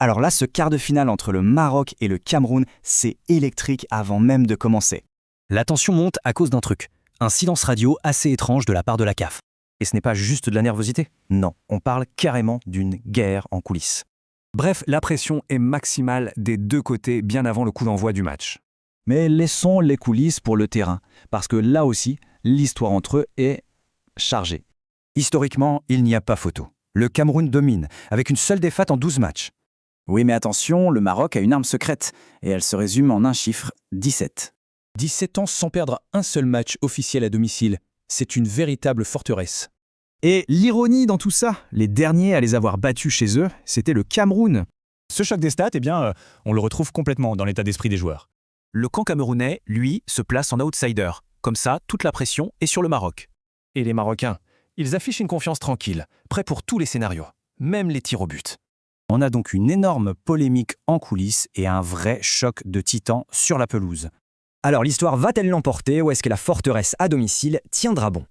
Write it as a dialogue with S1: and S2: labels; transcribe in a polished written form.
S1: Alors là, ce quart de finale entre le Maroc et le Cameroun, c'est électrique avant même de commencer.
S2: La tension monte à cause d'un truc, un silence radio assez étrange de la part de la CAF. Et ce n'est pas juste de la nervosité. Non, on parle carrément d'une guerre en coulisses.
S3: Bref, la pression est maximale des deux côtés bien avant le coup d'envoi du match.
S4: Mais laissons les coulisses pour le terrain, parce que là aussi, l'histoire entre eux est chargée.
S2: Historiquement, il n'y a pas photo. Le Cameroun domine, avec une seule défaite en 12 matchs.
S1: Oui, mais attention, le Maroc a une arme secrète, et elle se résume en un chiffre, 17.
S5: 17 ans sans perdre un seul match officiel à domicile. C'est une véritable forteresse.
S6: Et l'ironie dans tout ça, les derniers à les avoir battus chez eux, c'était le Cameroun.
S7: Ce choc des stats, on le retrouve complètement dans l'état d'esprit des joueurs.
S2: Le camp camerounais, lui, se place en outsider. Comme ça, toute la pression est sur le Maroc.
S3: Et les Marocains, ils affichent une confiance tranquille, prêts pour tous les scénarios, même les tirs au but.
S2: On a donc une énorme polémique en coulisses et un vrai choc de titans sur la pelouse.
S8: Alors l'histoire va-t-elle l'emporter ou est-ce que la forteresse à domicile tiendra bon?